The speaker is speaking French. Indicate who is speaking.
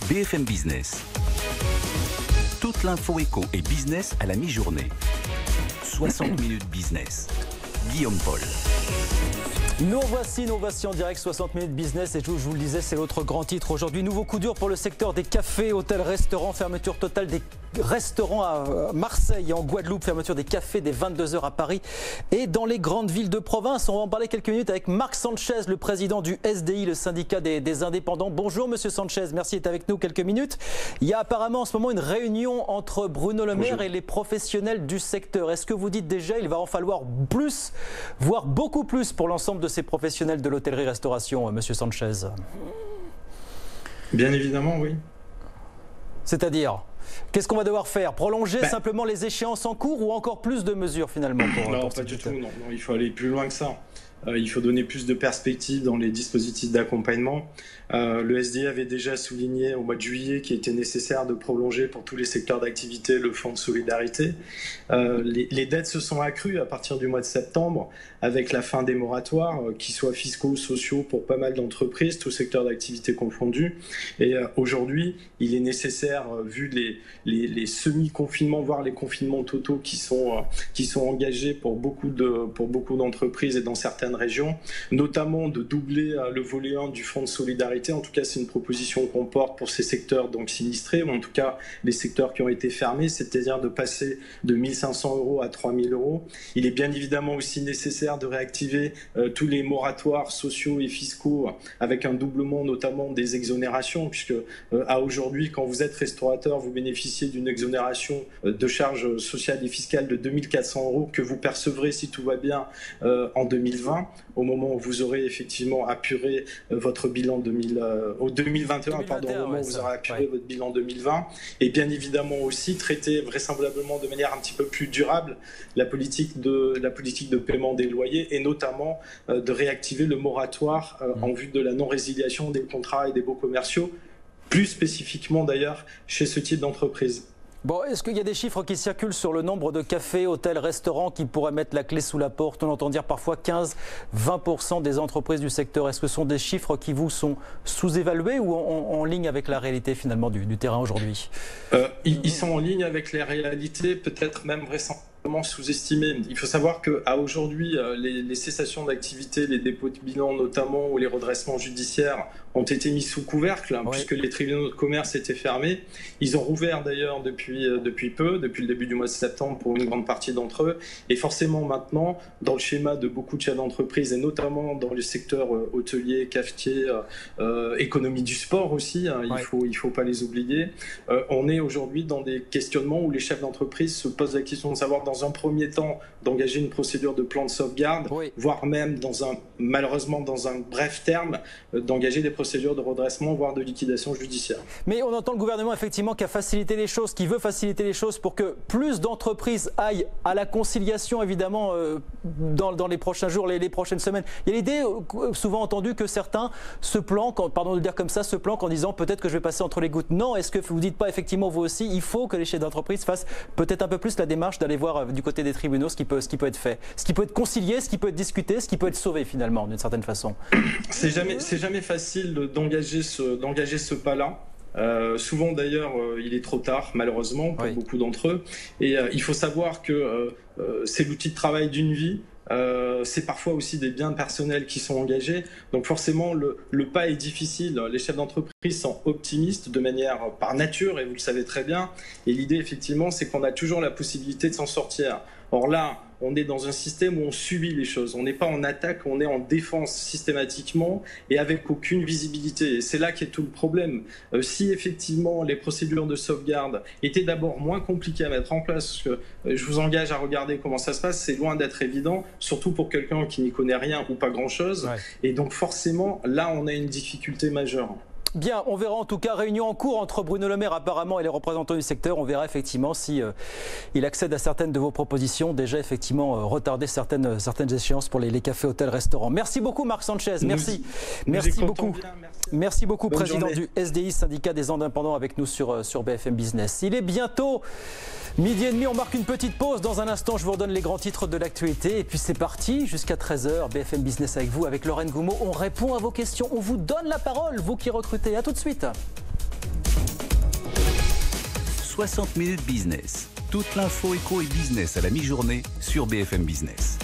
Speaker 1: BFM Business. Toute l'info éco et business à la mi-journée. 60 minutes business. Guillaume Paul.
Speaker 2: Nous voici en direct 60 minutes business et je vous le disais, c'est l'autre grand titre aujourd'hui. Nouveau coup dur pour le secteur des cafés, hôtels, restaurants, fermeture totale des restaurants à Marseille et en Guadeloupe, fermeture des cafés dès 22h à Paris et dans les grandes villes de province. On va en parler quelques minutes avec Marc Sanchez, le président du SDI, le syndicat des indépendants. Bonjour Monsieur Sanchez, merci d'être avec nous quelques minutes. Il y a apparemment en ce moment une réunion entre Bruno Le Maire et les professionnels du secteur. Est-ce que vous dites déjà il va en falloir plus, voire beaucoup plus pour l'ensemble de ces professionnels de l'hôtellerie-restauration, Monsieur Sanchez?
Speaker 3: Bien évidemment, oui.
Speaker 2: C'est-à-dire, qu'est-ce qu'on va devoir faire? Prolonger simplement les échéances en cours ou encore plus de mesures finalement
Speaker 3: Non, pas du tout. Non, il faut aller plus loin que ça. Il faut donner plus de perspectives dans les dispositifs d'accompagnement. Le SDI avait déjà souligné au mois de juillet qu'il était nécessaire de prolonger pour tous les secteurs d'activité le fonds de solidarité. Les dettes se sont accrues à partir du mois de septembre avec la fin des moratoires, qu'ils soient fiscaux, sociaux, pour pas mal d'entreprises, tous secteurs d'activité confondus. Et aujourd'hui, il est nécessaire, vu les semi-confinements, voire les confinements totaux qui sont engagés pour beaucoup d'entreprises et dans certaines régions, notamment de doubler le volet 1 du fonds de solidarité. En tout cas, c'est une proposition qu'on porte pour ces secteurs donc sinistrés, ou en tout cas les secteurs qui ont été fermés, c'est-à-dire de passer de 1 500 € à 3 000 €. Il est bien évidemment aussi nécessaire de réactiver tous les moratoires sociaux et fiscaux avec un doublement notamment des exonérations, puisque à aujourd'hui, quand vous êtes restaurateur, vous bénéficiez d'une exonération de charges sociales et fiscales de 2 400 € que vous percevrez, si tout va bien, en 2020, au moment où vous aurez effectivement apuré votre bilan 2021, au moment où vous aurez apuré votre bilan 2020, et bien évidemment aussi traiter vraisemblablement de manière un petit peu plus durable la politique de paiement des loyers et notamment de réactiver le moratoire en vue de la non-résiliation des contrats et des baux commerciaux, plus spécifiquement d'ailleurs chez ce type d'entreprise.
Speaker 2: Bon, est-ce qu'il y a des chiffres qui circulent sur le nombre de cafés, hôtels, restaurants qui pourraient mettre la clé sous la porte? On entend dire parfois 15-20% des entreprises du secteur. Est-ce que ce sont des chiffres qui vous sont sous-évalués ou en ligne avec la réalité finalement du terrain aujourd'hui?
Speaker 3: Ils sont en ligne avec les réalités, peut-être même vraisemblablement sous-estimés. Il faut savoir qu'à aujourd'hui, les cessations d'activité, les dépôts de bilan notamment ou les redressements judiciaires ont été mis sous couvercle, puisque les tribunaux de commerce étaient fermés. Ils ont rouvert d'ailleurs depuis le début du mois de septembre pour une grande partie d'entre eux. Et forcément maintenant, dans le schéma de beaucoup de chefs d'entreprise et notamment dans le secteur hôtelier, cafetier, économie du sport aussi, il faut pas les oublier, on est aujourd'hui dans des questionnements où les chefs d'entreprise se posent la question de savoir dans un premier temps d'engager une procédure de plan de sauvegarde, voire même malheureusement dans un bref terme, d'engager des procédures de redressement, voire de liquidation judiciaire.
Speaker 2: Mais on entend le gouvernement effectivement qui a facilité les choses, qui veut faciliter les choses pour que plus d'entreprises aillent à la conciliation évidemment dans les prochains jours, les prochaines semaines. Il y a l'idée souvent entendue que certains se planquent, pardon de le dire comme ça, se planquent en disant peut-être que je vais passer entre les gouttes. Non, est-ce que vous ne dites pas effectivement vous aussi, il faut que les chefs d'entreprise fassent peut-être un peu plus la démarche d'aller voir du côté des tribunaux ce qui peut être fait, ce qui peut être concilié, ce qui peut être discuté, ce qui peut être sauvé finalement d'une certaine façon?
Speaker 3: C'est jamais facile d'engager ce pas-là. Souvent d'ailleurs, il est trop tard, malheureusement, pour beaucoup d'entre eux. Et il faut savoir que c'est l'outil de travail d'une vie. C'est parfois aussi des biens personnels qui sont engagés. Donc forcément, le pas est difficile. Les chefs d'entreprise sont optimistes de manière par nature, et vous le savez très bien. Et l'idée, effectivement, c'est qu'on a toujours la possibilité de s'en sortir. Or là, on est dans un système où on subit les choses. On n'est pas en attaque, on est en défense systématiquement et avec aucune visibilité. Et c'est là qu'est tout le problème. Si effectivement les procédures de sauvegarde étaient d'abord moins compliquées à mettre en place, parce que je vous engage à regarder comment ça se passe, c'est loin d'être évident, surtout pour quelqu'un qui n'y connaît rien ou pas grand-chose. Et donc forcément, là, on a une difficulté majeure.
Speaker 2: Bien, on verra en tout cas, réunion en cours entre Bruno Le Maire apparemment et les représentants du secteur. On verra effectivement si il accède à certaines de vos propositions. Déjà effectivement retarder certaines échéances pour les cafés, hôtels, restaurants. Merci beaucoup Marc Sanchez, merci. Merci beaucoup. Merci beaucoup, président du SDI, syndicat des indépendants, avec nous sur BFM Business. Il est bientôt 12h30, on marque une petite pause. Dans un instant, je vous redonne les grands titres de l'actualité. Et puis c'est parti, jusqu'à 13h, BFM Business avec vous, avec Lorraine Goumeau. On répond à vos questions, on vous donne la parole, vous qui recrutez. À tout de suite.
Speaker 1: 60 minutes business. Toute l'info éco et business à la mi-journée sur BFM Business.